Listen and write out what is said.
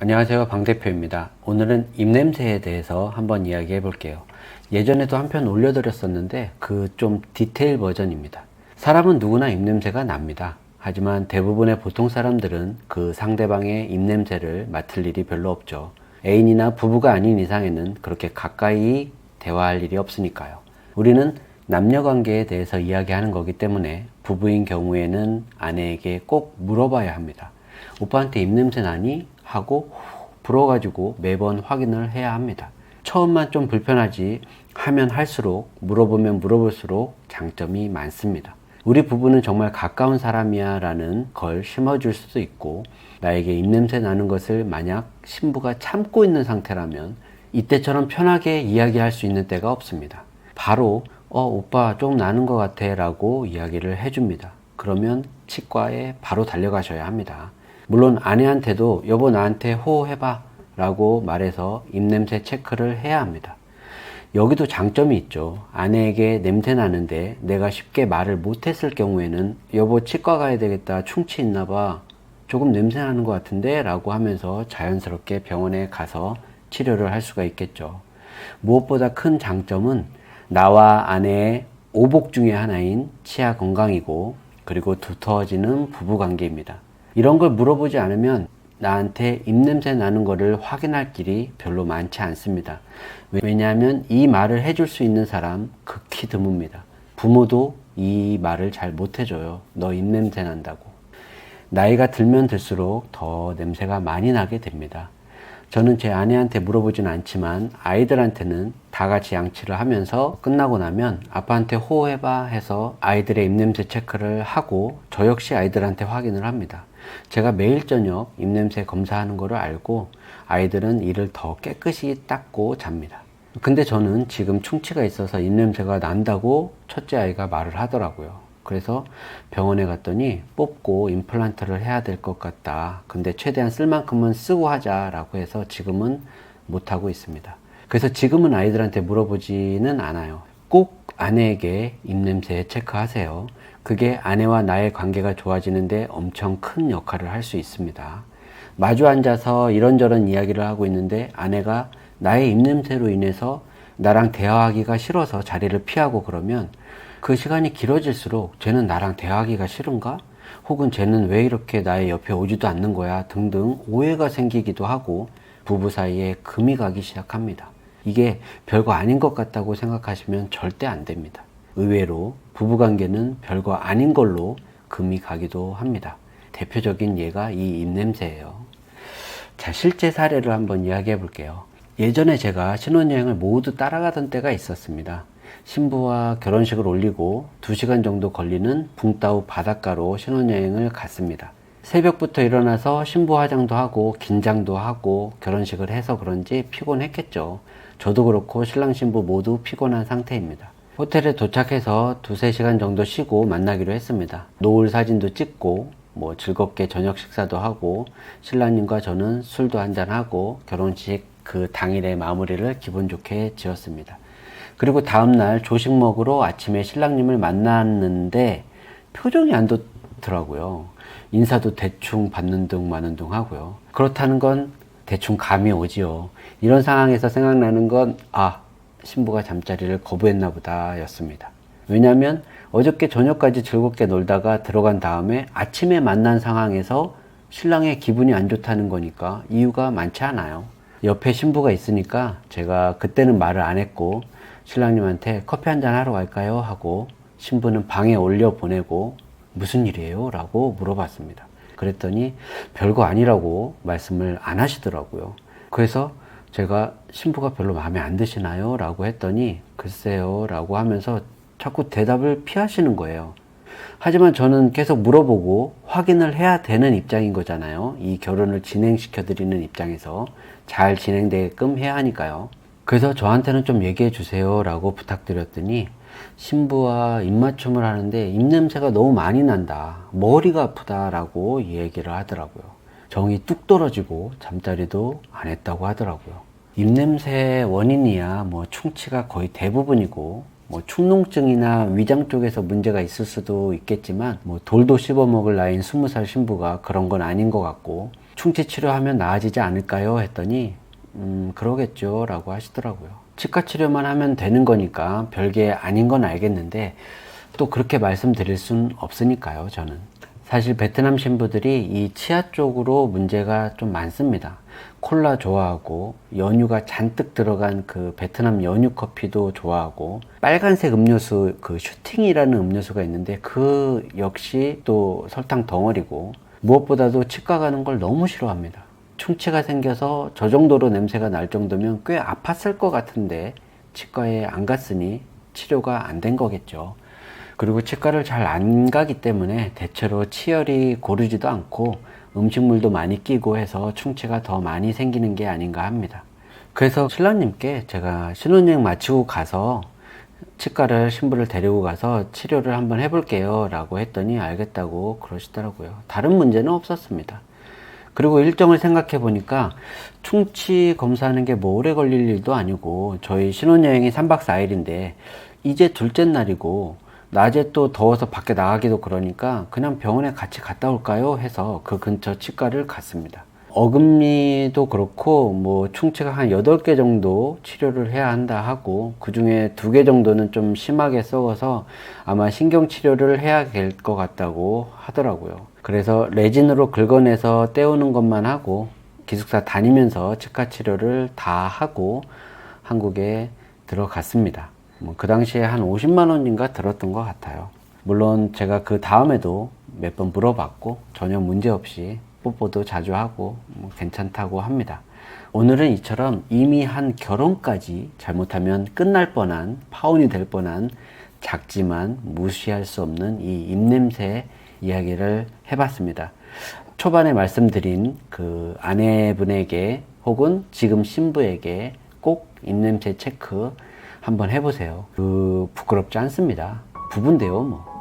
안녕하세요, 방 대표입니다. 오늘은 입냄새에 대해서 한번 이야기해 볼게요. 예전에도 한 편 올려드렸었는데 그 좀 디테일 버전입니다. 사람은 누구나 입냄새가 납니다. 하지만 대부분의 보통 사람들은 그 상대방의 입냄새를 맡을 일이 별로 없죠. 애인이나 부부가 아닌 이상에는 그렇게 가까이 대화할 일이 없으니까요. 우리는 남녀 관계에 대해서 이야기하는 거기 때문에 부부인 경우에는 아내에게 꼭 물어봐야 합니다. 오빠한테 입냄새 나니? 하고 불어가지고 매번 확인을 해야 합니다. 처음만 좀 불편하지 하면 할수록, 물어보면 물어볼수록 장점이 많습니다. 우리 부부는 정말 가까운 사람이야 라는 걸 심어줄 수도 있고, 나에게 입냄새 나는 것을 만약 신부가 참고 있는 상태라면 이때처럼 편하게 이야기할 수 있는 때가 없습니다. 바로 오빠 좀 나는 것 같아 라고 이야기를 해줍니다. 그러면 치과에 바로 달려가셔야 합니다. 물론 아내한테도 여보 나한테 호호해봐 라고 말해서 입냄새 체크를 해야 합니다. 여기도 장점이 있죠. 아내에게 냄새 나는데 내가 쉽게 말을 못했을 경우에는 여보 치과 가야 되겠다, 충치 있나봐, 조금 냄새 나는 것 같은데 라고 하면서 자연스럽게 병원에 가서 치료를 할 수가 있겠죠. 무엇보다 큰 장점은 나와 아내의 오복 중에 하나인 치아 건강이고, 그리고 두터워지는 부부관계입니다. 이런 걸 물어보지 않으면 나한테 입냄새 나는 거를 확인할 길이 별로 많지 않습니다. 왜냐하면 이 말을 해줄 수 있는 사람 극히 드뭅니다. 부모도 이 말을 잘 못 해줘요. 너 입냄새 난다고. 나이가 들면 들수록 더 냄새가 많이 나게 됩니다. 저는 제 아내한테 물어보진 않지만 아이들한테는 다 같이 양치를 하면서 끝나고 나면 아빠한테 호호해봐 해서 아이들의 입냄새 체크를 하고 저 역시 아이들한테 확인을 합니다. 제가 매일 저녁 입냄새 검사하는 거를 알고 아이들은 이를 더 깨끗이 닦고 잡니다. 근데 저는 지금 충치가 있어서 입냄새가 난다고 첫째 아이가 말을 하더라고요. 그래서 병원에 갔더니 뽑고 임플란트를 해야 될 것 같다. 근데 최대한 쓸 만큼은 쓰고 하자라고 해서 지금은 못하고 있습니다. 그래서 지금은 아이들한테 물어보지는 않아요. 꼭 아내에게 입냄새 체크하세요. 그게 아내와 나의 관계가 좋아지는데 엄청 큰 역할을 할 수 있습니다. 마주 앉아서 이런저런 이야기를 하고 있는데 아내가 나의 입냄새로 인해서 나랑 대화하기가 싫어서 자리를 피하고 그러면 그 시간이 길어질수록 쟤는 나랑 대화하기가 싫은가? 혹은 쟤는 왜 이렇게 나의 옆에 오지도 않는 거야? 등등 오해가 생기기도 하고 부부 사이에 금이 가기 시작합니다. 이게 별거 아닌 것 같다고 생각하시면 절대 안 됩니다. 의외로 부부관계는 별거 아닌 걸로 금이 가기도 합니다. 대표적인 예가 이 입냄새예요. 자, 실제 사례를 한번 이야기해 볼게요. 예전에 제가 신혼여행을 모두 따라가던 때가 있었습니다. 신부와 결혼식을 올리고 2시간 정도 걸리는 붕따오 바닷가로 신혼여행을 갔습니다. 새벽부터 일어나서 신부 화장도 하고 긴장도 하고 결혼식을 해서 그런지 피곤했겠죠. 저도 그렇고 신랑 신부 모두 피곤한 상태입니다. 호텔에 도착해서 2-3시간 정도 쉬고 만나기로 했습니다. 노을 사진도 찍고 즐겁게 저녁 식사도 하고 신랑님과 저는 술도 한잔하고 결혼식 그 당일의 마무리를 기분 좋게 지었습니다. 그리고 다음날 조식 먹으러 아침에 신랑님을 만났는데 표정이 안 좋더라고요. 인사도 대충 받는 둥 마는 둥 하고요. 그렇다는 건 대충 감이 오지요. 이런 상황에서 생각나는 건 신부가 잠자리를 거부했나 보다 였습니다. 왜냐하면 어저께 저녁까지 즐겁게 놀다가 들어간 다음에 아침에 만난 상황에서 신랑의 기분이 안 좋다는 거니까 이유가 많지 않아요. 옆에 신부가 있으니까 제가 그때는 말을 안 했고 신랑님한테 커피 한잔 하러 갈까요? 하고 신부는 방에 올려 보내고 무슨 일이에요? 라고 물어봤습니다. 그랬더니 별거 아니라고 말씀을 안 하시더라고요. 그래서 제가 신부가 별로 마음에 안 드시나요? 라고 했더니 글쎄요 라고 하면서 자꾸 대답을 피하시는 거예요. 하지만 저는 계속 물어보고 확인을 해야 되는 입장인 거잖아요. 이 결혼을 진행시켜 드리는 입장에서 잘 진행되게끔 해야 하니까요. 그래서 저한테는 좀 얘기해 주세요 라고 부탁드렸더니 신부와 입맞춤을 하는데 입냄새가 너무 많이 난다, 머리가 아프다 라고 얘기를 하더라고요. 정이 뚝 떨어지고 잠자리도 안 했다고 하더라고요. 입냄새 원인이야 충치가 거의 대부분이고 축농증이나 위장 쪽에서 문제가 있을 수도 있겠지만 돌도 씹어먹을 나이인 20살 신부가 그런 건 아닌 것 같고, 충치 치료하면 나아지지 않을까요? 했더니 그러겠죠 라고 하시더라고요. 치과 치료만 하면 되는 거니까 별게 아닌 건 알겠는데 또 그렇게 말씀드릴 순 없으니까요. 저는 사실 베트남 신부들이 이 치아 쪽으로 문제가 좀 많습니다. 콜라 좋아하고 연유가 잔뜩 들어간 그 베트남 연유 커피도 좋아하고 빨간색 음료수 그 슈팅이라는 음료수가 있는데 그 역시 또 설탕 덩어리고 무엇보다도 치과 가는 걸 너무 싫어합니다. 충치가 생겨서 저 정도로 냄새가 날 정도면 꽤 아팠을 것 같은데 치과에 안 갔으니 치료가 안 된 거겠죠. 그리고 치과를 잘 안 가기 때문에 대체로 치열이 고르지도 않고 음식물도 많이 끼고 해서 충치가 더 많이 생기는 게 아닌가 합니다. 그래서 신랑님께 제가 신혼여행 마치고 가서 치과를 신부를 데리고 가서 치료를 한번 해볼게요 라고 했더니 알겠다고 그러시더라고요. 다른 문제는 없었습니다. 그리고 일정을 생각해 보니까 충치 검사하는 게 뭐 오래 걸릴 일도 아니고 저희 신혼여행이 3박 4일인데 이제 둘째 날이고 낮에 또 더워서 밖에 나가기도 그러니까 그냥 병원에 같이 갔다 올까요? 해서 그 근처 치과를 갔습니다. 어금니도 그렇고 뭐 충치가 한 8개 정도 치료를 해야 한다 하고 그 중에 2개 정도는 좀 심하게 썩어서 아마 신경 치료를 해야 될 것 같다고 하더라고요. 그래서 레진으로 긁어내서 떼우는 것만 하고 기숙사 다니면서 치과 치료를 다 하고 한국에 들어갔습니다. 그 당시에 한 50만 원인가 들었던 것 같아요. 물론 제가 그 다음에도 몇 번 물어봤고 전혀 문제 없이 뽀뽀도 자주 하고 괜찮다고 합니다. 오늘은 이처럼 이미 한 결혼까지 잘못하면 끝날 뻔한 파혼이 될 뻔한 작지만 무시할 수 없는 이 입냄새 이야기를 해봤습니다. 초반에 말씀드린 그 아내분에게 혹은 지금 신부에게 꼭 입냄새 체크 한번 해보세요. 부끄럽지 않습니다. 부부인데요, 뭐.